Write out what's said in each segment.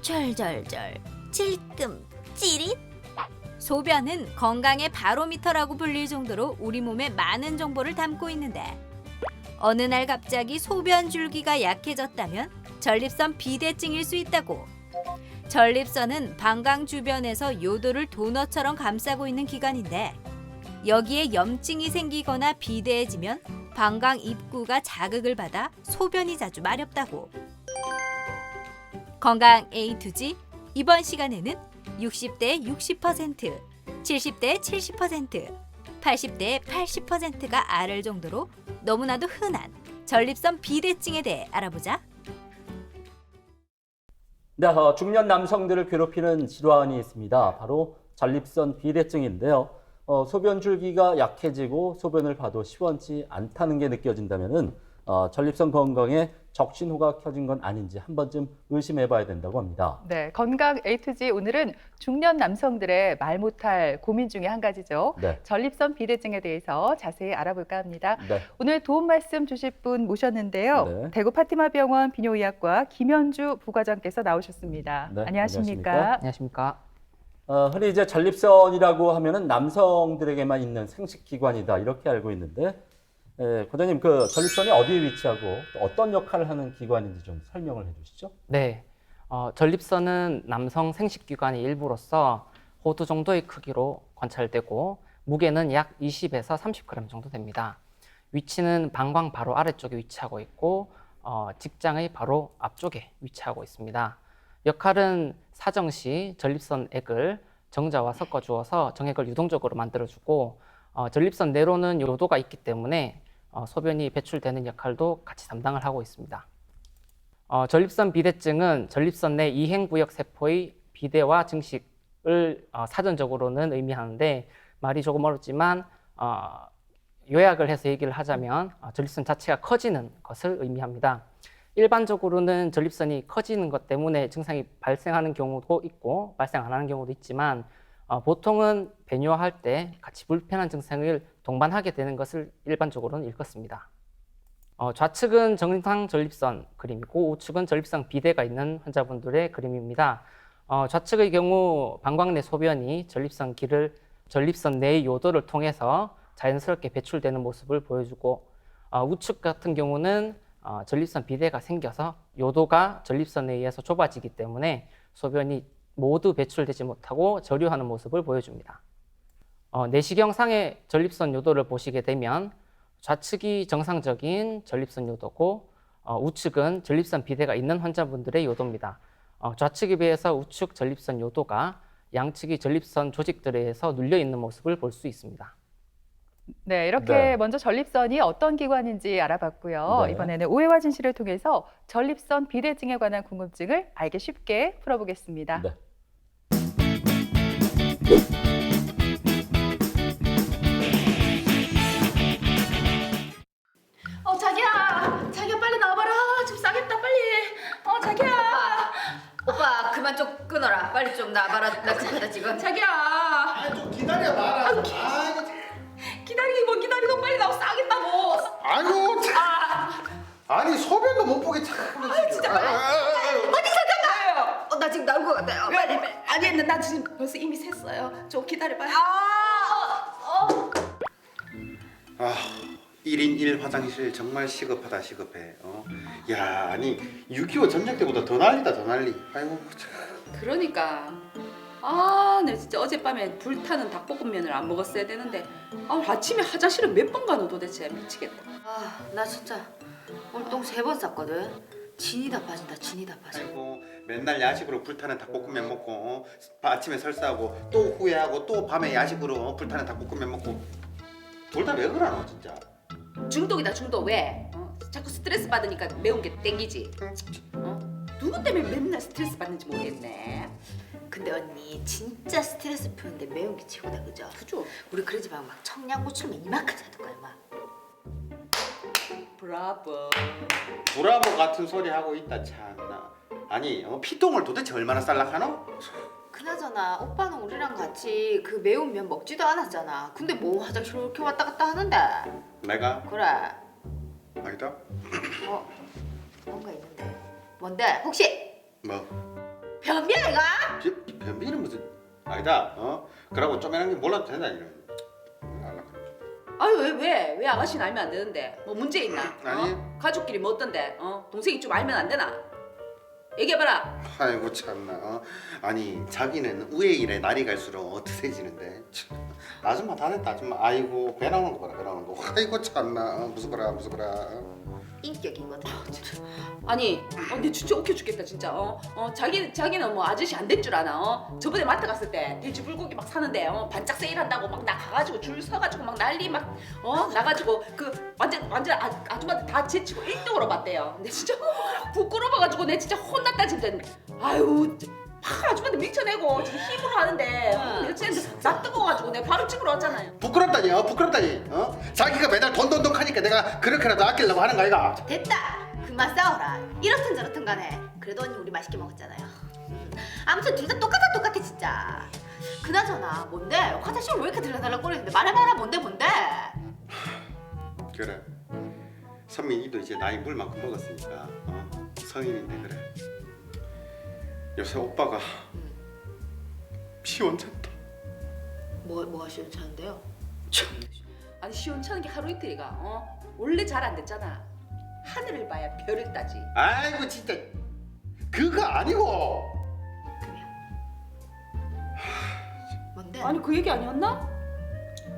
절절절, 찔끔 찌릿. 소변은 건강의 바로미터라고 불릴 정도로 우리 몸에 많은 정보를 담고 있는데 어느 날 갑자기 소변 줄기가 약해졌다면 전립선 비대증일 수 있다고. 전립선은 방광 주변에서 요도를 도넛처럼 감싸고 있는 기관인데 여기에 염증이 생기거나 비대해지면 방광 입구가 자극을 받아 소변이 자주 마렵다고. 건강 A to G 이번 시간에는 60대 60%, 70대 70%, 80대 80%가 앓을 정도로 너무나도 흔한 전립선 비대증에 대해 알아보자. 네, 중년 남성들을 괴롭히는 질환이 있습니다. 바로 전립선 비대증인데요. 소변 줄기가 약해지고 소변을 봐도 시원치 않다는 게 느껴진다면은 전립선 건강에 적신호가 켜진 건 아닌지 한 번쯤 의심해 봐야 된다고 합니다. 네, 건강 A to G 오늘은 중년 남성들의 말 못할 고민 중에 한 가지죠. 네. 전립선 비대증에 대해서 자세히 알아볼까 합니다. 네. 오늘 도움 말씀 주실 분 모셨는데요. 네. 대구 파티마병원 비뇨의학과 김현주 부과장께서 나오셨습니다. 네, 안녕하십니까? 안녕하십니까? 흔히 이제 전립선이라고 하면은 남성들에게만 있는 생식기관이다 이렇게 알고 있는데, 과장님 그 전립선이 어디에 위치하고 또 어떤 역할을 하는 기관인지 좀 설명을 해주시죠. 네, 전립선은 남성 생식기관의 일부로서 호두 정도의 크기로 관찰되고 무게는 약 20에서 30g 정도 됩니다. 위치는 방광 바로 아래쪽에 위치하고 있고 직장의 바로 앞쪽에 위치하고 있습니다. 역할은 사정 시 전립선액을 정자와 섞어 주어서 정액을 유동적으로 만들어주고 전립선 내로는 요도가 있기 때문에 소변이 배출되는 역할도 같이 담당을 하고 있습니다. 전립선 비대증은 전립선 내 이행구역 세포의 비대와 증식을 사전적으로는 의미하는데 말이 조금 어렵지만 요약을 해서 얘기를 하자면 전립선 자체가 커지는 것을 의미합니다. 일반적으로는 전립선이 커지는 것 때문에 증상이 발생하는 경우도 있고 발생 안 하는 경우도 있지만 보통은 배뇨할 때 같이 불편한 증상을 동반하게 되는 것을 일반적으로는 일컫습니다. 좌측은 정상 전립선 그림이고 우측은 전립선 비대가 있는 환자분들의 그림입니다. 좌측의 경우 방광 내 소변이 전립선 내의 요도를 통해서 자연스럽게 배출되는 모습을 보여주고 우측 같은 경우는 전립선 비대가 생겨서 요도가 전립선에 의해서 좁아지기 때문에 소변이 모두 배출되지 못하고 저류하는 모습을 보여줍니다. 내시경상의 전립선 요도를 보시게 되면 좌측이 정상적인 전립선 요도고 우측은 전립선 비대가 있는 환자분들의 요도입니다. 좌측에 비해서 우측 전립선 요도가 양측이 전립선 조직들에 의해서 눌려 있는 모습을 볼 수 있습니다. 네, 이렇게 네. 먼저 전립선이 어떤 기관인지 알아봤고요. 네. 이번에는 오해와 진실을 통해서 전립선 비대증에 관한 궁금증을 알기 쉽게 풀어보겠습니다. 네. 자기야 빨리 나와봐라. 집 싸겠다 빨리. 자기야. 오빠 그만 좀 끊어라. 빨리 좀 나와봐라. 나 급하다 지금. 자기야. 좀 기다려봐라. 아이고, 기다리기 뭐 기다리고 빨리 나와 싸겠다고. 아이고 참. 아니 소변도 못 보게 참. 진짜 빨리. 어디 잠깐만. 나 지금 나올 것 같아요. 빨리. 아니 나 지금 벌써 이미 샜어요. 좀 기다려봐요. 아, 1인 1 화장실 정말 시급하다 시급해. 야, 아니 6.25 전쟁 때보다 더 난리다 더 난리. 아이고 참. 그러니까. 내 진짜 어젯밤에 불타는 닭볶음면을 안 먹었어야 되는데 아침에 화장실을 몇 번 가노 도대체 미치겠다. 나 진짜 오늘 똥 3번 쌌거든. 진이 다 빠진다. 진이 다 빠져. 아이고 맨날 야식으로 불타는 닭볶음면 먹고 아침에 설사하고 또 후회하고 또 밤에 야식으로 불타는 닭볶음면 먹고 둘 다 왜 그러노 진짜. 중독이다 중독. 왜? 자꾸 스트레스 받으니까 매운 게 땡기지. 누구 때문에 맨날 스트레스 받는지 모르겠네. 근데 언니 진짜 스트레스 푸는데 매운 게 최고다. 그죠? 그죠? 우리 그러지 말고 막 청양고추면 이만큼 사둘 거야 막. 브라보. 브라보 같은 소리 하고 있다 참나. 아니 피똥을 도대체 얼마나 쌀락하노? 그나저나 오빠는 우리랑 같이 그 매운 면 먹지도 않았잖아. 근데 뭐 화장실 이렇게 왔다 갔다 하는데. 내가? 그래. 아니다. 뭔가 있는데. 뭔데? 혹시 뭐? 변 아니다. 그러고 쪼매난 게 몰라도 된다 이거. 아유 왜 아가씨는 알면 안 되는데? 뭐 문제 있나? 아니. 가족끼리 뭐 어떤데? 동생이 좀 알면 안 되나? 얘기해봐라. 아이고 참나. 아니 자기는 우애 일에 날이 갈수록 드세지는데 참, 아줌마 다 됐다 아줌마. 아이고 배 나오는 거 봐라 배 나오는 거. 아이고 참나. 무서워라. 인격이거든. 아니, 내 진짜 웃겨 죽겠다 진짜. 자기는 뭐 아저씨 안 될 줄 아나. 저번에 마트 갔을 때 돼지 불고기 막 사는데 반짝 세일한다고 막 나가가지고 줄 서가지고 막 난리 막 나가지고 그 완전 아줌마들 다 제치고 1등으로 봤대요. 근데 진짜 부끄러워가지고 내 진짜 혼났다 진짜. 아유. 막 아줌마들 밀쳐내고 진짜 힘으로 하는데 내가 진짜 나 뜨거워가지고 내가 바로 집으로 왔잖아요. 부끄럽다니. 자기가 매달 돈 하니까 내가 그렇게라도 아끼려고 하는 거 아이가. 됐다. 그만 싸워라. 이렇든 저렇든 간에 그래도 언니 우리 맛있게 먹었잖아요. 아무튼 둘 다 똑같아 진짜. 그나저나 뭔데? 화장실 왜 이렇게 들려달라고 그러는데 말해봐라. 뭔데? 그래. 선민이도 이제 나이 물 만큼 먹었으니까 성인인데 그래. 요새 오빠가 시원찮다. 뭐가 시원찮은데요? 아니 시원찮은 게 하루 이틀이가 원래 잘 안 됐잖아. 하늘을 봐야 별을 따지. 아이고 진짜 그거 아니고. 뭔데? 아니 그 얘기 아니었나?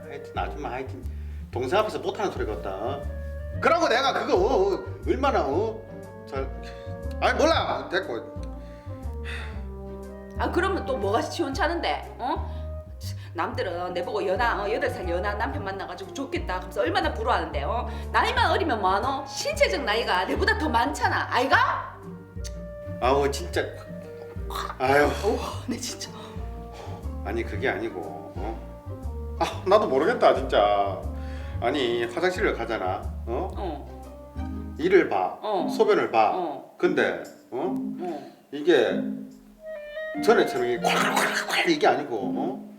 하여튼 아줌마 하여튼 동생 앞에서 못하는 소리 같다. 그러고 내가 그거 얼마나 잘 아니 몰라 됐고. 아 그러면 또 뭐가 시원찮은데? 남들은 내보고 연하 8살 연하 남편 만나가지고 좋겠다 하면서 얼마나 부러워하는데 나이만 어리면 뭐하노? 신체적 나이가 내보다 더 많잖아 아이가? 아우 진짜 아유 내 진짜 아니 그게 아니고 나도 모르겠다 진짜. 아니 화장실을 가잖아. 이를 봐. 소변을 봐. 근데 이게 전에처럼 이게 콸콸콸 이게 아니고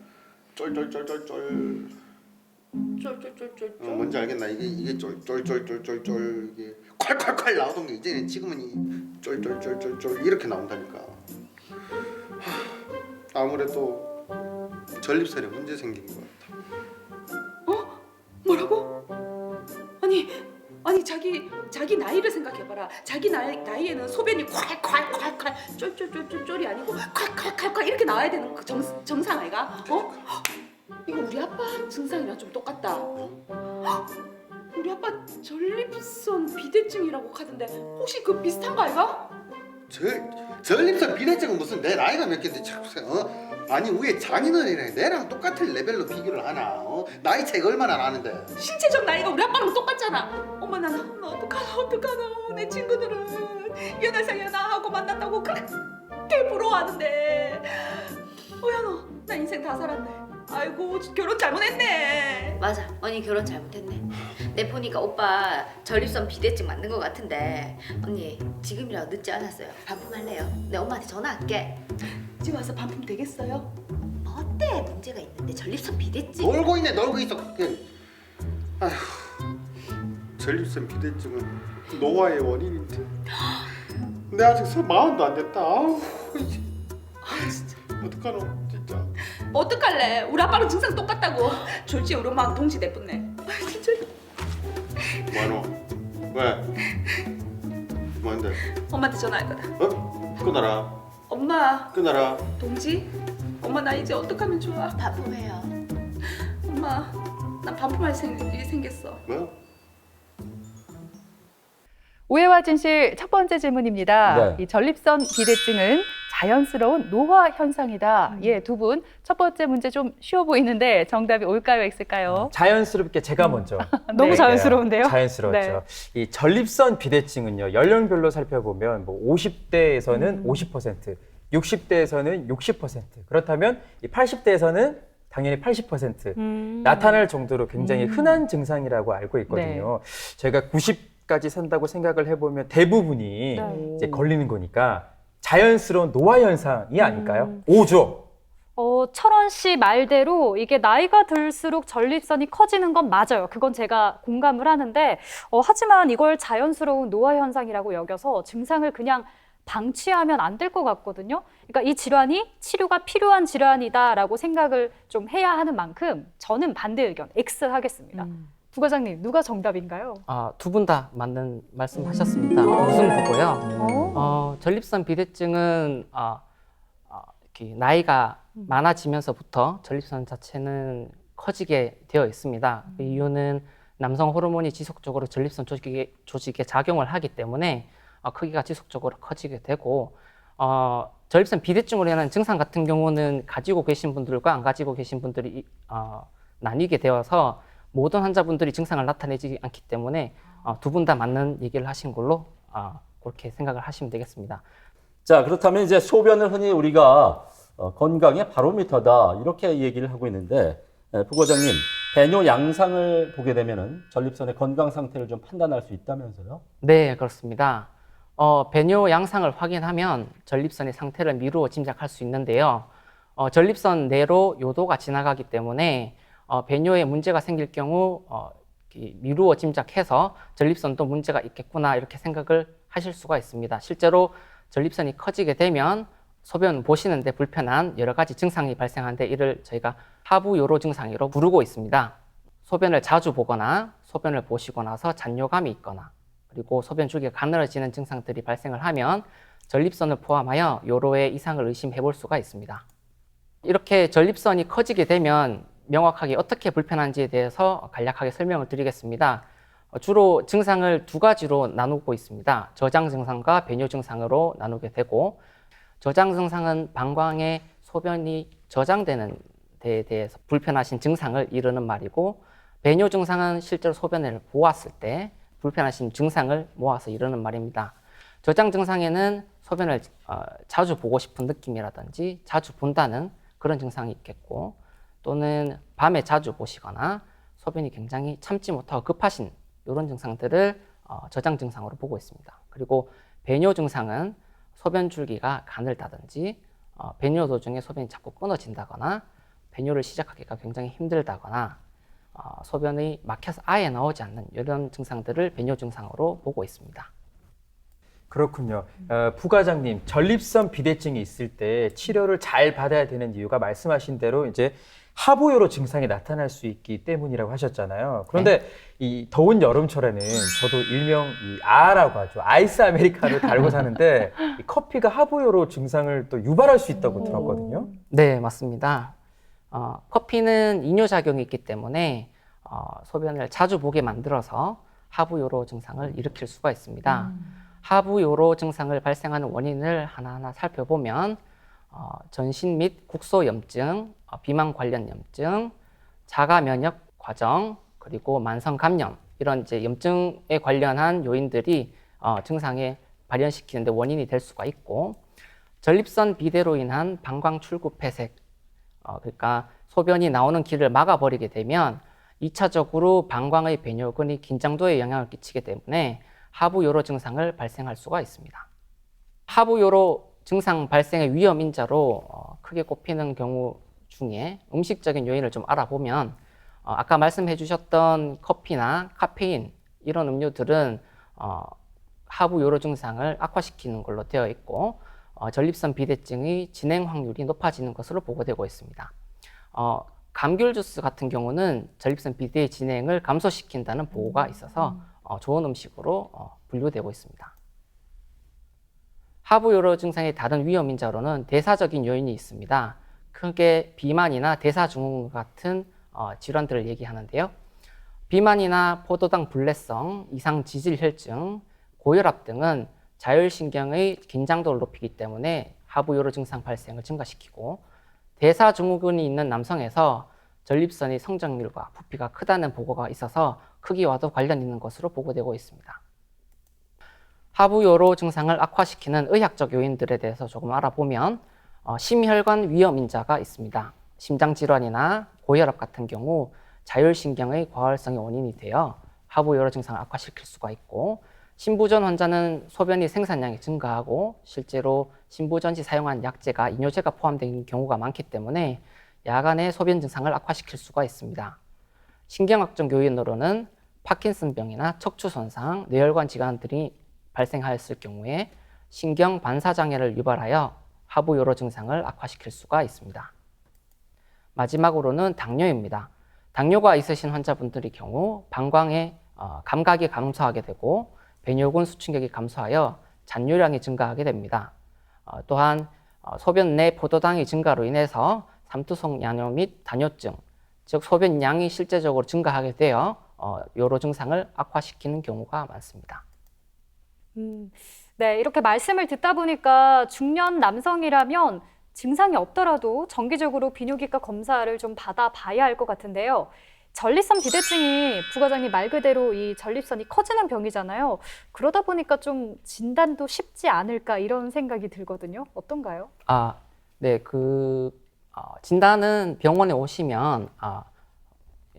쫄쫄쫄쫄쫄 뭔지 알겠나? 이게 쫄쫄쫄쫄쫄 이게 콸콸콸 나오던 게 이제는 지금은 이 쫄쫄쫄쫄쫄 이렇게 나온다니까. 아무래도 전립선에 문제 생긴 것 같아. 뭐라고? 아니 자기 나이를 생각해봐라. 자기 나이에는 소변이 콸콸콸콸 쫄쫄쫄쫄쫄이 아니고 콸콸콸콸 이렇게 나와야 되는 그 정상 아이가? 이거 우리 아빠 증상이랑 좀 똑같다. 우리 아빠 전립선 비대증이라고 하던데 혹시 그 비슷한 거 아이가? 전립선 비대증은 무슨 내 나이가 몇 갠데 자꾸 아니 위에 장인어른이래 내랑 똑같은 레벨로 비교를 하나. 나이 차이가 얼마나 나는데. 신체적 나이가 우리 아빠랑 똑같잖아. 엄마 나 어떡하노. 내 친구들은 8살 연하하고 만났다고 그렇게 부러워하는데 너 나 인생 다 살았네. 아이고 결혼 잘못했네. 맞아. 언니 결혼 잘못했네. 내 보니까 오빠 전립선 비대증 맞는 것 같은데 언니 지금이라도 늦지 않았어요. 반품할래요? 내 엄마한테 전화할게. 지금 와서 반품 되겠어요? 뭐 어때? 문제가 있는데 전립선 비대증. 놀고 있어. 아휴 전립선 비대증은 노화의 원인인데 내 아직 마흔도 안 됐다. 아우 진짜 어떡하노 진짜. 어떡할래? 우리 아빠랑 증상 똑같다고. 졸지 우리 엄마랑 동시 내뿜네. 진짜. 뭐하노? 왜? 뭔데? 엄마한테 전화할 거다. 끊어라. 엄마 끊어라. 동지? 엄마 나 이제 어떡하면 좋아? 반품해요. 엄마 나 반품할 일이 생겼어. 뭐? 오해와 진실 첫 번째 질문입니다. 네. 이 전립선 비대증은 자연스러운 노화 현상이다. 예, 두 분 첫 번째 문제 좀 쉬워 보이는데 정답이 올까요, X일까요? 자연스럽게 제가 먼저. 너무 네, 자연스러운데요? 자연스러웠죠. 이 전립선 비대증은요, 연령별로 살펴보면 뭐 50대에서는 50%, 60대에서는 60%, 그렇다면 이 80대에서는 당연히 80% 나타날 정도로 굉장히 흔한 증상이라고 알고 있거든요. 저희가 90까지 산다고 생각을 해보면 대부분이 이제 걸리는 거니까 자연스러운 노화 현상이 아닐까요? 오죠. 철원 씨 말대로 이게 나이가 들수록 전립선이 커지는 건 맞아요. 그건 제가 공감을 하는데 하지만 이걸 자연스러운 노화 현상이라고 여겨서 증상을 그냥 방치하면 안 될 것 같거든요. 그러니까 이 질환이 치료가 필요한 질환이다라고 생각을 좀 해야 하는 만큼 저는 반대 의견 X 하겠습니다. 부과장님 누가 정답인가요? 두 분 다 맞는 말씀하셨습니다. 무슨 보고요. 전립선 비대증은 이렇게 나이가 많아지면서부터 전립선 자체는 커지게 되어 있습니다. 그 이유는 남성 호르몬이 지속적으로 전립선 조직에 작용을 하기 때문에 크기가 지속적으로 커지게 되고 전립선 비대증으로 인한 증상 같은 경우는 가지고 계신 분들과 안 가지고 계신 분들이 나뉘게 되어서 모든 환자분들이 증상을 나타내지 않기 때문에 두 분 다 맞는 얘기를 하신 걸로 그렇게 생각을 하시면 되겠습니다. 자, 그렇다면 이제 소변을 흔히 우리가 건강의 바로미터다 이렇게 얘기를 하고 있는데 부과장님, 배뇨 양상을 보게 되면은 전립선의 건강 상태를 좀 판단할 수 있다면서요? 네, 그렇습니다. 배뇨 양상을 확인하면 전립선의 상태를 미루어 짐작할 수 있는데요. 전립선 내로 요도가 지나가기 때문에 배뇨에 문제가 생길 경우 미루어 짐작해서 전립선도 문제가 있겠구나 이렇게 생각을 하실 수가 있습니다. 실제로 전립선이 커지게 되면 소변 보시는데 불편한 여러 가지 증상이 발생하는데 이를 저희가 하부 요로 증상이라고 부르고 있습니다. 소변을 자주 보거나 소변을 보시고 나서 잔뇨감이 있거나 그리고 소변 줄기가 가늘어지는 증상들이 발생을 하면 전립선을 포함하여 요로의 이상을 의심해 볼 수가 있습니다. 이렇게 전립선이 커지게 되면 명확하게 어떻게 불편한지에 대해서 간략하게 설명을 드리겠습니다. 주로 증상을 두 가지로 나누고 있습니다. 저장 증상과 배뇨 증상으로 나누게 되고 저장 증상은 방광에 소변이 저장되는 데에 대해서 불편하신 증상을 이르는 말이고 배뇨 증상은 실제로 소변을 보았을 때 불편하신 증상을 모아서 이르는 말입니다. 저장 증상에는 소변을 자주 보고 싶은 느낌이라든지 자주 본다는 그런 증상이 있겠고 또는 밤에 자주 보시거나 소변이 굉장히 참지 못하고 급하신 이런 증상들을 저장 증상으로 보고 있습니다. 그리고 배뇨 증상은 소변 줄기가 가늘다든지 배뇨 도중에 소변이 자꾸 끊어진다거나 배뇨를 시작하기가 굉장히 힘들다거나 소변이 막혀서 아예 나오지 않는 이런 증상들을 배뇨 증상으로 보고 있습니다. 그렇군요. 부과장님, 전립선 비대증이 있을 때 치료를 잘 받아야 되는 이유가 말씀하신 대로 이제 하부요로 증상이 나타날 수 있기 때문이라고 하셨잖아요. 그런데 이 더운 여름철에는 저도 일명 아라고 하죠. 아이스 아메리카노를 달고 사는데 이 커피가 하부요로 증상을 또 유발할 수 있다고 들었거든요. 네, 맞습니다. 커피는 이뇨작용이 있기 때문에 소변을 자주 보게 만들어서 하부요로 증상을 일으킬 수가 있습니다. 하부요로 증상을 발생하는 원인을 하나하나 살펴보면 전신 및 국소염증, 비만 관련 염증, 자가 면역 과정, 그리고 만성 감염 이런 이제 염증에 관련한 요인들이 증상에 발현시키는데 원인이 될 수가 있고 전립선 비대로 인한 방광 출구 폐색, 그러니까 소변이 나오는 길을 막아버리게 되면 2차적으로 방광의 배뇨근이 긴장도에 영향을 끼치기 때문에 하부요로 증상을 발생할 수가 있습니다. 하부요로 증상 발생의 위험 인자로 크게 꼽히는 경우 중에 음식적인 요인을 좀 알아보면 아까 말씀해 주셨던 커피나 카페인 이런 음료들은 하부요로 증상을 악화시키는 걸로 되어 있고 전립선 비대증의 진행 확률이 높아지는 것으로 보고되고 있습니다. 감귤 주스 같은 경우는 전립선 비대의 진행을 감소시킨다는 보고가 있어서 좋은 음식으로 분류되고 있습니다. 하부요로 증상의 다른 위험 인자로는 대사적인 요인이 있습니다. 크게 비만이나 대사증후군 같은 질환들을 얘기하는데요. 비만이나 포도당 불내성, 이상 지질 혈증, 고혈압 등은 자율신경의 긴장도를 높이기 때문에 하부요로 증상 발생을 증가시키고 대사증후군이 있는 남성에서 전립선의 성장률과 부피가 크다는 보고가 있어서 크기와도 관련 있는 것으로 보고되고 있습니다. 하부요로 증상을 악화시키는 의학적 요인들에 대해서 조금 알아보면 심혈관 위험 인자가 있습니다. 심장질환이나 고혈압 같은 경우 자율신경의 과활성이 원인이 되어 하부요로 증상을 악화시킬 수가 있고 신부전 환자는 소변이 생산량이 증가하고 실제로 신부전 시 사용한 약제가 이뇨제가 포함된 경우가 많기 때문에 야간에 소변 증상을 악화시킬 수가 있습니다. 신경학적 요인으로는 파킨슨병이나 척추 손상, 뇌혈관 질환들이 발생하였을 경우에 신경 반사 장애를 유발하여 하부 요로 증상을 악화시킬 수가 있습니다. 마지막으로는 당뇨입니다. 당뇨가 있으신 환자분들의 경우 방광의 감각이 감소하게 되고 배뇨근 수축력이 감소하여 잔뇨량이 증가하게 됩니다. 또한 소변 내 포도당의 증가로 인해서 삼투성 양뇨 및 다뇨증, 즉 소변량이 실제적으로 증가하게 되어 요로 증상을 악화시키는 경우가 많습니다. 네, 이렇게 말씀을 듣다 보니까 중년 남성이라면 증상이 없더라도 정기적으로 비뇨기과 검사를 좀 받아봐야 할 것 같은데요. 전립선 비대증이 부과장님 말 그대로 이 전립선이 커지는 병이잖아요. 그러다 보니까 좀 진단도 쉽지 않을까 이런 생각이 들거든요. 어떤가요? 네, 진단은 병원에 오시면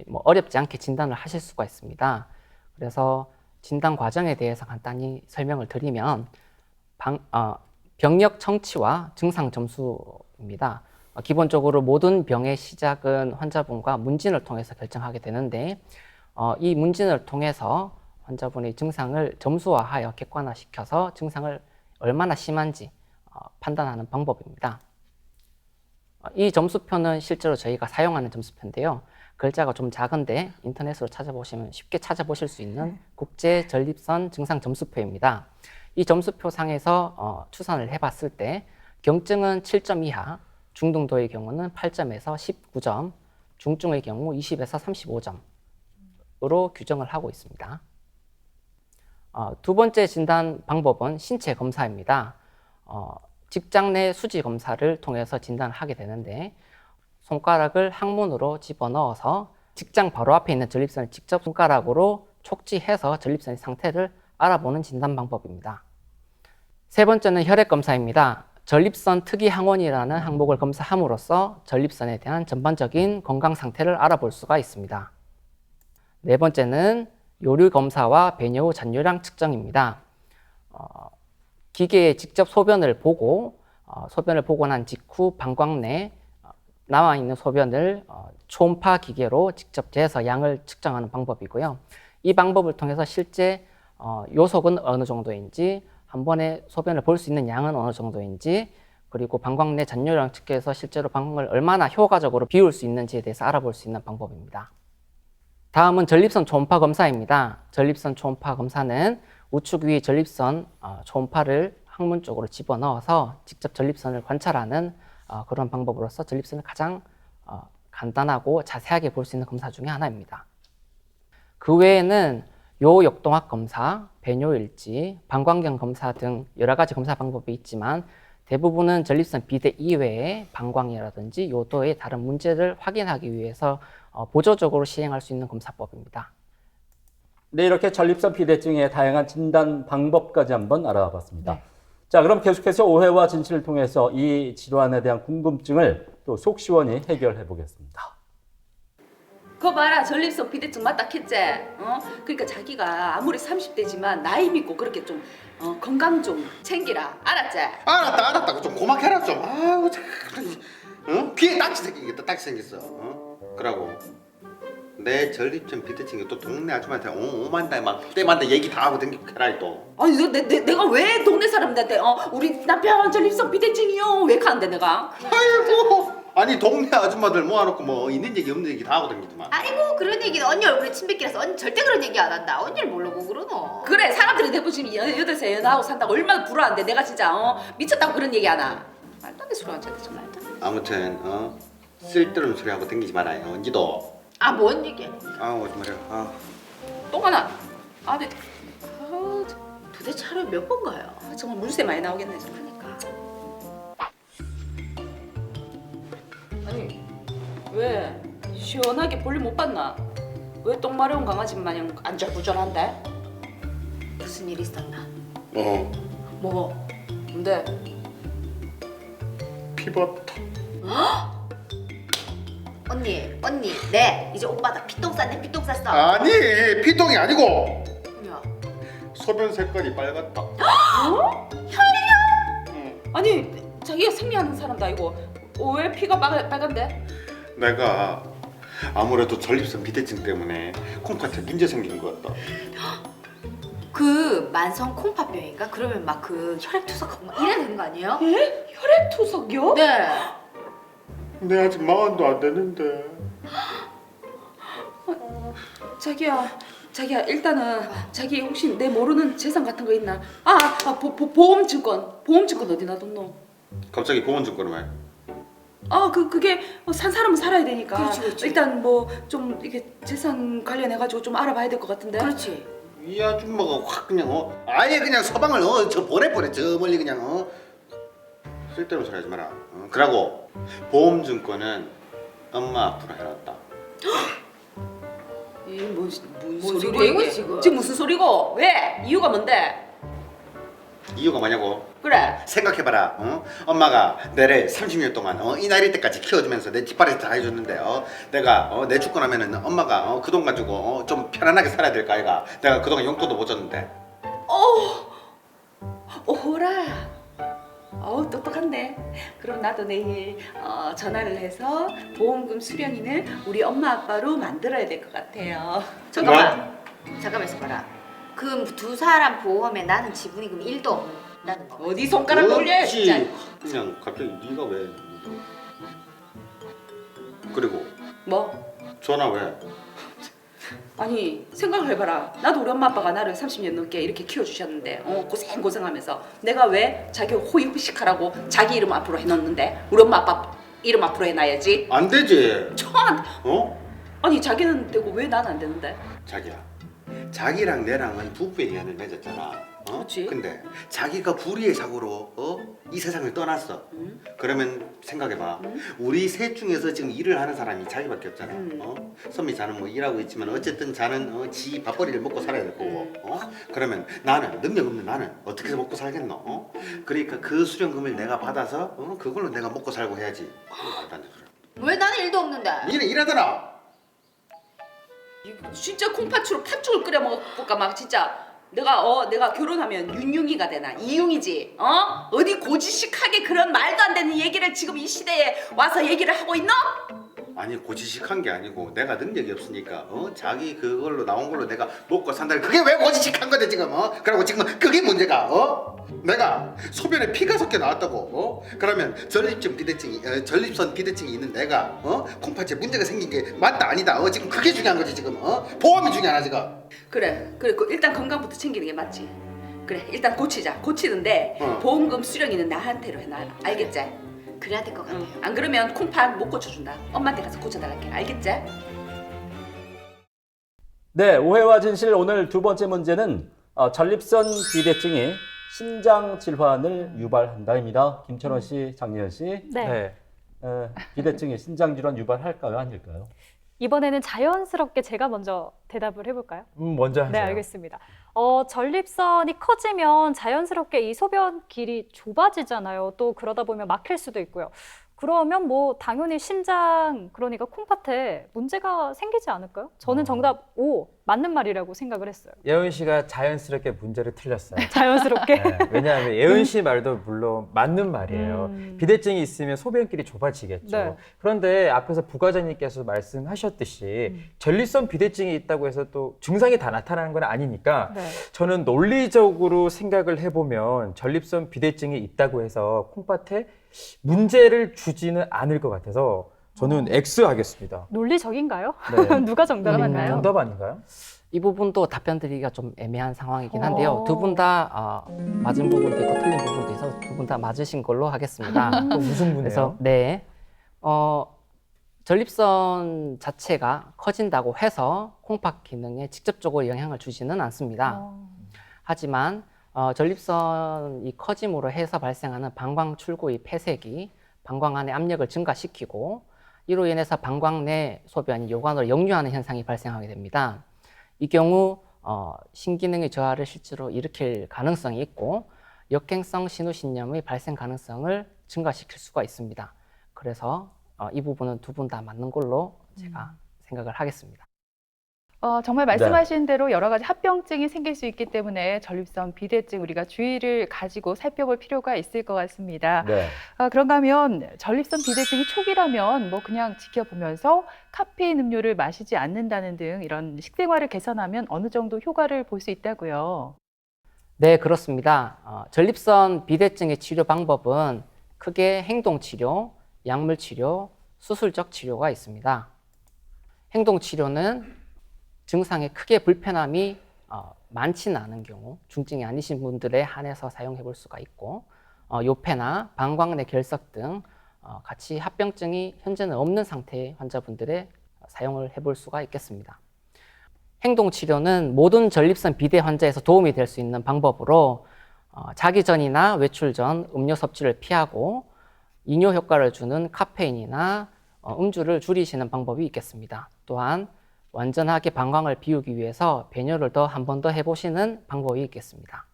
뭐 어렵지 않게 진단을 하실 수가 있습니다. 그래서 진단 과정에 대해서 간단히 설명을 드리면 병력 청취와 증상 점수입니다. 기본적으로 모든 병의 시작은 환자분과 문진을 통해서 결정하게 되는데 이 문진을 통해서 환자분의 증상을 점수화하여 객관화시켜서 증상을 얼마나 심한지 판단하는 방법입니다. 이 점수표는 실제로 저희가 사용하는 점수표인데요. 글자가 좀 작은데 인터넷으로 찾아보시면 쉽게 찾아보실 수 있는 국제 전립선 증상 점수표입니다. 이 점수표 상에서 추산을 해봤을 때 경증은 7점 이하, 중등도의 경우는 8점에서 19점, 중증의 경우 20에서 35점으로 규정을 하고 있습니다. 두 번째 진단 방법은 신체 검사입니다. 직장 내 수지 검사를 통해서 진단을 하게 되는데 손가락을 항문으로 집어넣어서 직장 바로 앞에 있는 전립선을 직접 손가락으로 촉지해서 전립선의 상태를 알아보는 진단 방법입니다. 세 번째는 혈액 검사입니다. 전립선 특이 항원이라는 항목을 검사함으로써 전립선에 대한 전반적인 건강 상태를 알아볼 수가 있습니다. 네 번째는 요류 검사와 배뇨 후 잔뇨량 측정입니다. 기계에 직접 소변을 보고 난 직후 방광 내 남아 있는 소변을 초음파 기계로 직접 재서 양을 측정하는 방법이고요. 이 방법을 통해서 실제 요속은 어느 정도인지, 한 번에 소변을 볼 수 있는 양은 어느 정도인지, 그리고 방광 내 잔뇨량 측정해서 실제로 방광을 얼마나 효과적으로 비울 수 있는지에 대해서 알아볼 수 있는 방법입니다. 다음은 전립선 초음파 검사입니다. 전립선 초음파 검사는 우측 위 전립선 초음파를 항문 쪽으로 집어넣어서 직접 전립선을 관찰하는 그런 방법으로서 전립선을 가장 간단하고 자세하게 볼 수 있는 검사 중에 하나입니다. 그 외에는 요역동학 검사, 배뇨일지, 방광경 검사 등 여러 가지 검사 방법이 있지만 대부분은 전립선 비대 이외에 방광이라든지 요도의 다른 문제를 확인하기 위해서 보조적으로 시행할 수 있는 검사법입니다. 네, 이렇게 전립선 비대증의 다양한 진단 방법까지 한번 알아봐 봤습니다. 자, 그럼 계속해서 오해와 진실을 통해서 이 질환에 대한 궁금증을 또 속 시원히 해결해 보겠습니다. 그거 봐라, 전립선 비대증 맞다 했지? 그러니까 자기가 아무리 30대지만 나이 믿고 그렇게 좀 건강 좀 챙기라, 알았지? 알았다. 좀 고막해라 좀. 아우 참. 귀에 딱지 생기겠다. 딱지 생겼어. 그러고 내 전립선 비대증이 또 동네 아줌마한테 오만다 막 때만다 얘기 다 하고 댕기고 해라 또. 아니 내가 왜 동네 사람들한테 우리 남편 전립선 비대증이요 왜 가는데 내가? 아이고. 아니 동네 아줌마들 모아놓고 뭐 있는 얘기 없는 얘기 다 하고 댕기더만. 아이고 그런 얘기는 언니 얼굴에 침 뱉기라서 언니 절대 그런 얘기 안 한다. 언니를 모르고 그러노. 그래, 사람들이 대부분 지금 18살 연하고 산다고 얼마나 부러워한데 내가 진짜 미쳤다고 그런 얘기 하나. 말도 안 돼 소리 하지 정말. 아무튼 쓸데없는 소리 하고 댕기지 말아요. 언니도. 뭔 얘기야? 오지 말이야. 또 하나. 네. 도대체 하루에 몇 번 가요? 정말 물세 많이 나오겠네. 그러니까. 아니 왜 시원하게 볼일 못 봤나? 왜 똥 마려운 강아지 마냥 안절부절한데? 무슨 일 있었나? 뭐? 뭔데? 피부터. 언니, 네 이제 오빠다 피똥 쌌네. 피똥 쌌어. 아니 피똥이 아니고 뭐야? 소변 색깔이 빨갛다. 아니 자기가 생리하는 사람도 아니고 왜 피가 빨간데? 내가 아무래도 전립선 비대증 때문에 콩팥에 문제 생긴 것 같다. 그 만성 콩팥병인가? 그러면 막 그 혈액투석하고 막 이래야 되는 거 아니에요? 예? 혈액투석이요? 네. 내 아직 마흔도 안 됐는데. 자기야 일단은 자기 혹시 내 모르는 재산 같은 거 있나? 보험증권 어디 놔뒀노? 갑자기 보험증권을 왜? 그게 산 사람은 살아야 되니까. 그렇지. 일단 뭐 좀 이게 재산 관련해 가지고 좀 알아봐야 될 것 같은데. 그렇지. 이 아줌마가 확 그냥 아예 그냥 서방을 저 보내버려 저 멀리 그냥 쓸데없는 소리 하지 마라. 그러고 보험증권은 엄마 앞으로 해놨다. 이 뭔 뭔 소리고 소리야, 이게? 지금? 지금 무슨 소리고? 왜? 이유가 뭔데? 이유가 뭐냐고? 그래. 생각해봐라. 엄마가 내를 30년 동안 이 나이 때까지 키워주면서 내 뒷바라지 다 해줬는데 내가 내 죽고 나면은 엄마가 그 돈 가지고 좀 편안하게 살아야 될 거 아이가. 내가 그동안 용돈도 못 줬는데. 오호라. 똑똑한데. 그럼 나도 내일 전화를 해서 보험금 수령인을 우리 엄마 아빠로 만들어야 될 것 같아요. 잠깐만 있어봐라. 그럼 두 사람 보험에 나는 지분이 그럼 1도 없다는 거. 어디 손가락 돌려요 진짜. 그냥 갑자기 네가 왜? 그리고 뭐? 전화 왜? 아니 생각을 해봐라. 나도 우리 엄마 아빠가 나를 30년 넘게 이렇게 키워주셨는데 고생하면서 내가 왜 자기 호의호식하라고 자기 이름 앞으로 해놓는데 우리 엄마 아빠 이름 앞으로 해놔야지. 안 되지. 아니 자기는 되고 왜 난 안 되는데? 자기야. 자기랑 내랑은 부부의 인연을 맺었잖아. 그렇지. 근데 자기가 불의의 사고로 이 세상을 떠났어. 그러면 생각해봐. 우리 셋 중에서 지금 일을 하는 사람이 자기밖에 없잖아. 선미 자는 뭐 일하고 있지만 어쨌든 자는 지 밥벌이를 먹고 살아야 될 거고. 그러면 나는 능력 없는 나는 어떻게 해서 먹고 살겠노? 그러니까 그 수령금을 내가 받아서 그걸로 내가 먹고 살고 해야지. 말도 안 되는 소리. 왜 나는 1도 없는데? 니는 일하더라. 진짜 콩팥으로 팥죽을 끓여 먹을까 막 진짜. 내가 결혼하면 윤융이가 되나? 이융이지? 어디 고지식하게 그런 말도 안 되는 얘기를 지금 이 시대에 와서 얘기를 하고 있노? 아니 고지식한 게 아니고 내가 능력이 없으니까 자기 그걸로 나온 걸로 내가 먹고 산다. 그게 왜 고지식한 거대 지금? 그리고 지금 그게 문제가 내가 소변에 피가 섞여 나왔다고. 그러면 전립선 비대증이 있는 내가 콩팥에 문제가 생긴 게 맞다 아니다. 지금 그게 중요한 거지 지금. 보험이 중요하나 지금. 그래 일단 건강부터 챙기는 게 맞지. 그래 일단 고치는데 보험금 수령이는 나한테로 해놔. 알겠지? 그래야 될 것 같아요. 안 그러면 콩팥 못 고쳐준다. 엄마한테 가서 고쳐달랄게. 알겠지? 네, 오해와 진실 오늘 두 번째 문제는 전립선 비대증이 신장 질환을 유발한다입니다. 김천원 씨, 장예현 씨, 네. 비대증이 신장 질환 유발할까요, 아닐까요? 이번에는 자연스럽게 제가 먼저 대답을 해볼까요? 먼저 하세요. 네, 알겠습니다. 전립선이 커지면 자연스럽게 이 소변 길이 좁아지잖아요. 또 그러다 보면 막힐 수도 있고요. 그러면 뭐 당연히 신장, 그러니까 콩팥에 문제가 생기지 않을까요? 저는 정답 O, 맞는 말이라고 생각을 했어요. 예은 씨가 자연스럽게 문제를 틀렸어요. 자연스럽게? 네, 왜냐하면 예은 씨 말도 물론 맞는 말이에요. 비대증이 있으면 소변길이 좁아지겠죠. 네. 그런데 앞에서 부과장님께서 말씀하셨듯이 전립선 비대증이 있다고 해서 또 증상이 다 나타나는 건 아니니까 네. 저는 논리적으로 생각을 해보면 전립선 비대증이 있다고 해서 콩팥에 문제를 주지는 않을 것 같아서 저는 X 하겠습니다. 논리적인가요? 네. 누가 정답을 맞나요? 정답 아닌가요? 이 부분도 답변 드리기가 좀 애매한 상황이긴 한데요. 두 분 다 맞은 부분도 있고 틀린 부분도 있어서 두 분 다 맞으신 걸로 하겠습니다. 또 무슨 분이에요? 그래서 네, 전립선 자체가 커진다고 해서 콩팥 기능에 직접적으로 영향을 주지는 않습니다. 하지만 전립선이 커짐으로 해서 발생하는 방광 출구의 폐색이 방광 안의 압력을 증가시키고 이로 인해서 방광 내 소변이 요관으로 역류하는 현상이 발생하게 됩니다. 이 경우 신기능의 저하를 실제로 일으킬 가능성이 있고 역행성 신우신염의 발생 가능성을 증가시킬 수가 있습니다. 그래서 이 부분은 두 분 다 맞는 걸로 제가 생각을 하겠습니다. 정말 말씀하신 대로 여러 가지 합병증이 생길 수 있기 때문에 전립선 비대증 우리가 주의를 가지고 살펴볼 필요가 있을 것 같습니다. 네. 그런가 하면 전립선 비대증이 초기라면 뭐 그냥 지켜보면서 카페인 음료를 마시지 않는다는 등 이런 식생활을 개선하면 어느 정도 효과를 볼 수 있다고요. 네, 그렇습니다. 전립선 비대증의 치료 방법은 크게 행동치료, 약물치료, 수술적 치료가 있습니다. 행동치료는 증상에 크게 불편함이 많지는 않은 경우, 중증이 아니신 분들에 한해서 사용해 볼 수가 있고, 요패나 방광 내 결석 등 같이 합병증이 현재는 없는 상태의 환자분들의 사용을 해볼 수가 있겠습니다. 행동치료는 모든 전립선 비대 환자에서 도움이 될 수 있는 방법으로 자기 전이나 외출 전 음료 섭취를 피하고 이뇨 효과를 주는 카페인이나 음주를 줄이시는 방법이 있겠습니다. 또한 완전하게 방광을 비우기 위해서 배뇨를 한 번 더 해보시는 방법이 있겠습니다.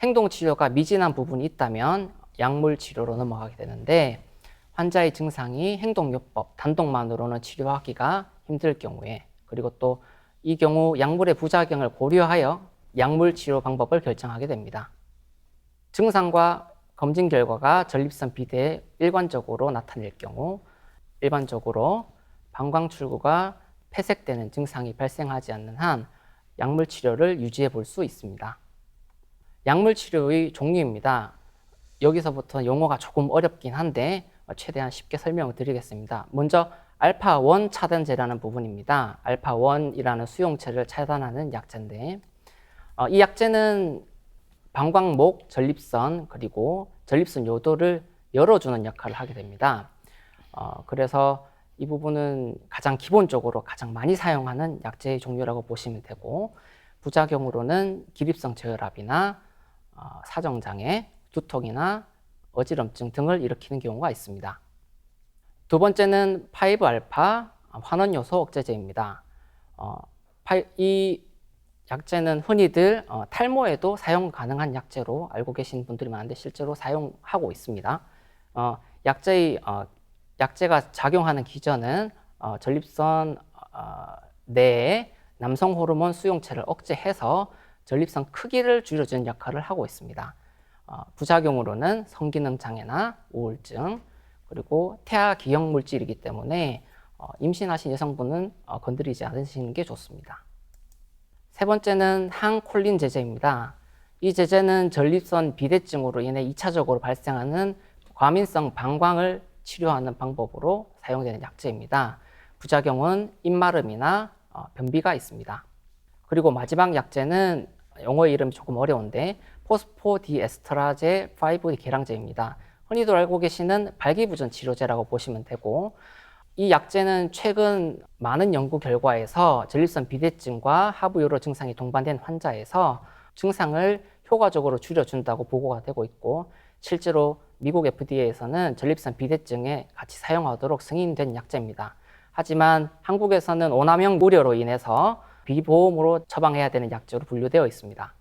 행동치료가 미진한 부분이 있다면 약물치료로 넘어가게 되는데 환자의 증상이 행동요법, 단독만으로는 치료하기가 힘들 경우에 그리고 또 이 경우 약물의 부작용을 고려하여 약물 치료 방법을 결정하게 됩니다. 증상과 검진 결과가 전립선 비대에 일관적으로 나타낼 경우 일반적으로 방광 출구가 폐색되는 증상이 발생하지 않는 한 약물 치료를 유지해 볼 수 있습니다. 약물 치료의 종류입니다. 여기서부터 용어가 조금 어렵긴 한데 최대한 쉽게 설명을 드리겠습니다. 먼저 알파1 차단제라는 부분입니다. 알파1이라는 수용체를 차단하는 약제인데 이 약제는 방광목, 전립선 그리고 전립선 요도를 열어주는 역할을 하게 됩니다. 그래서 이 부분은 가장 기본적으로 가장 많이 사용하는 약제의 종류라고 보시면 되고 부작용으로는 기립성 저혈압이나 사정장애, 두통이나 어지럼증 등을 일으키는 경우가 있습니다. 두 번째는 5알파 환원요소 억제제입니다. 이 약제는 흔히들 탈모에도 사용 가능한 약제로 알고 계신 분들이 많은데 실제로 사용하고 있습니다. 약제가 작용하는 기전은 전립선 내에 남성 호르몬 수용체를 억제해서 전립선 크기를 줄여주는 역할을 하고 있습니다. 부작용으로는 성기능 장애나 우울증 그리고 태아 기형 물질이기 때문에 임신하신 여성분은 건드리지 않으시는 게 좋습니다. 세 번째는 항콜린 제제입니다. 이 제제는 전립선 비대증으로 인해 2차적으로 발생하는 과민성 방광을 치료하는 방법으로 사용되는 약제입니다. 부작용은 입마름이나 변비가 있습니다. 그리고 마지막 약제는 영어 이름이 조금 어려운데 포스포디에스트라제 5 계량제입니다. 흔히들 알고 계시는 발기부전 치료제라고 보시면 되고 이 약제는 최근 많은 연구 결과에서 전립선 비대증과 하부요로 증상이 동반된 환자에서 증상을 효과적으로 줄여준다고 보고가 되고 있고 실제로 미국 FDA에서는 전립선 비대증에 같이 사용하도록 승인된 약제입니다. 하지만 한국에서는 오남용 우려로 인해서 비보험으로 처방해야 되는 약제로 분류되어 있습니다.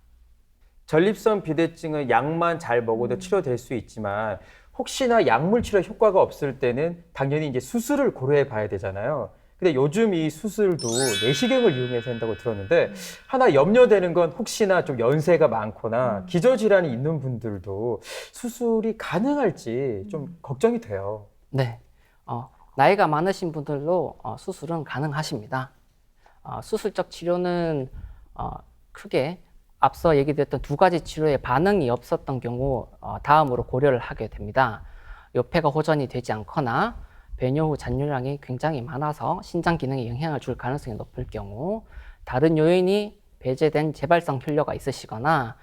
전립선 비대증은 약만 잘 먹어도 치료될 수 있지만 혹시나 약물 치료 효과가 없을 때는 당연히 이제 수술을 고려해 봐야 되잖아요. 근데 요즘 이 수술도 내시경을 이용해서 한다고 들었는데 하나 염려되는 건 혹시나 좀 연세가 많거나 기저질환이 있는 분들도 수술이 가능할지 좀 걱정이 돼요. 네, 나이가 많으신 분들도 수술은 가능하십니다. 수술적 치료는 크게 앞서 얘기됐던 두 가지 치료에 반응이 없었던 경우 다음으로 고려를 하게 됩니다. 요패가 호전이 되지 않거나 배뇨 후 잔류량이 굉장히 많아서 신장 기능에 영향을 줄 가능성이 높을 경우 다른 요인이 배제된 재발성 혈뇨가 있으시거나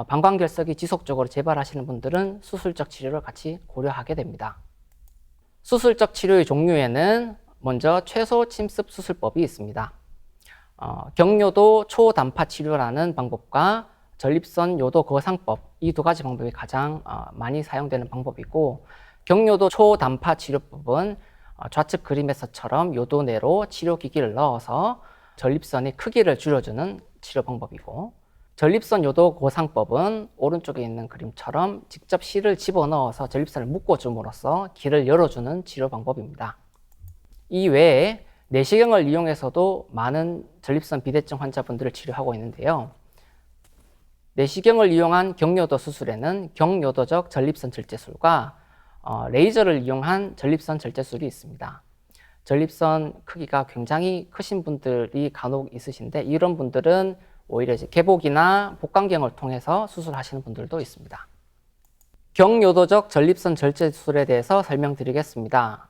방광결석이 지속적으로 재발하시는 분들은 수술적 치료를 같이 고려하게 됩니다. 수술적 치료의 종류에는 먼저 최소 침습 수술법이 있습니다. 경요도 초단파 치료라는 방법과 전립선 요도 거상법 이 두 가지 방법이 가장 많이 사용되는 방법이고 경요도 초단파 치료법은 좌측 그림에서처럼 요도 내로 치료기기를 넣어서 전립선의 크기를 줄여주는 치료 방법이고 전립선 요도 거상법은 오른쪽에 있는 그림처럼 직접 실을 집어넣어서 전립선을 묶어줌으로써 길을 열어주는 치료 방법입니다. 이 외에 내시경을 이용해서도 많은 전립선 비대증 환자분들을 치료하고 있는데요. 내시경을 이용한 경요도 수술에는 경요도적 전립선 절제술과 레이저를 이용한 전립선 절제술이 있습니다. 전립선 크기가 굉장히 크신 분들이 간혹 있으신데 이런 분들은 오히려 이제 개복이나 복강경을 통해서 수술하시는 분들도 있습니다. 경요도적 전립선 절제 수술에 대해서 설명드리겠습니다.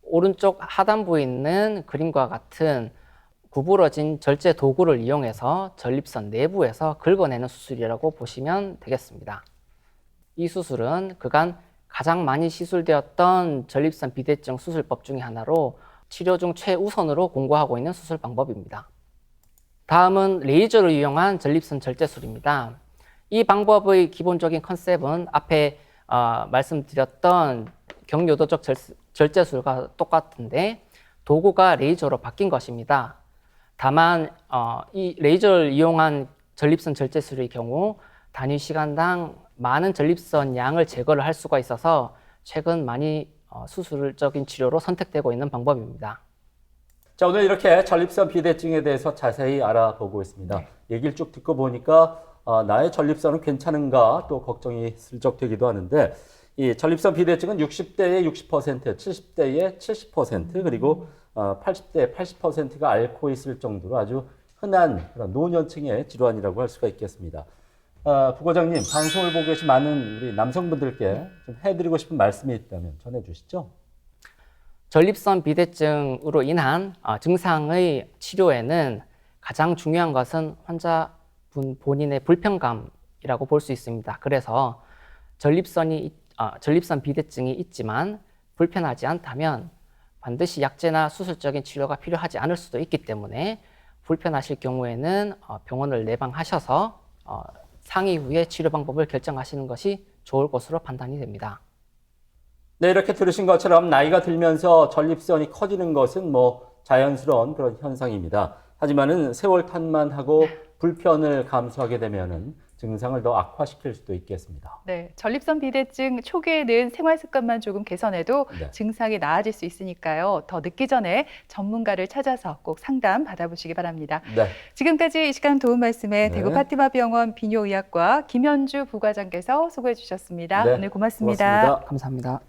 오른쪽 하단부에 있는 그림과 같은 구부러진 절제 도구를 이용해서 전립선 내부에서 긁어내는 수술이라고 보시면 되겠습니다. 이 수술은 그간 가장 많이 시술되었던 전립선 비대증 수술법 중에 하나로 치료 중 최우선으로 공고하고 있는 수술 방법입니다. 다음은 레이저를 이용한 전립선 절제술입니다. 이 방법의 기본적인 컨셉은 앞에 말씀드렸던 경요도적 절제술과 똑같은데 도구가 레이저로 바뀐 것입니다. 다만 이 레이저를 이용한 전립선 절제술의 경우 단위 시간당 많은 전립선 양을 제거를 할 수가 있어서 최근 많이 수술적인 치료로 선택되고 있는 방법입니다. 자, 오늘 이렇게 전립선 비대증에 대해서 자세히 알아보고 있습니다. 얘기를 쭉 듣고 보니까 나의 전립선은 괜찮은가 또 걱정이 슬쩍 되기도 하는데 이 전립선 비대증은 60대의 60%, 70대의 70% 그리고 80대 80%가 앓고 있을 정도로 아주 흔한 그런 노년층의 질환이라고 할 수가 있겠습니다. 부과장님, 방송을 보고 계신 많은 우리 남성분들께 좀 해드리고 싶은 말씀이 있다면 전해주시죠. 전립선 비대증으로 인한 증상의 치료에는 가장 중요한 것은 환자분 본인의 불편감이라고 볼 수 있습니다. 그래서 전립선 비대증이 있지만 불편하지 않다면 반드시 약제나 수술적인 치료가 필요하지 않을 수도 있기 때문에 불편하실 경우에는 병원을 내방하셔서 상의 후에 치료 방법을 결정하시는 것이 좋을 것으로 판단이 됩니다. 네, 이렇게 들으신 것처럼 나이가 들면서 전립선이 커지는 것은 뭐 자연스러운 그런 현상입니다. 하지만은 세월 탓만 하고 불편을 감수하게 되면은 증상을 더 악화시킬 수도 있겠습니다. 네, 전립선 비대증 초기에는 생활 습관만 조금 개선해도 네. 증상이 나아질 수 있으니까요. 더 늦기 전에 전문가를 찾아서 꼭 상담 받아보시기 바랍니다. 네. 지금까지 이 시간 도움 말씀에 네. 대구 파티마병원 비뇨의학과 김현주 부과장께서 수고해 주셨습니다. 네, 오늘 고맙습니다. 고맙습니다. 감사합니다.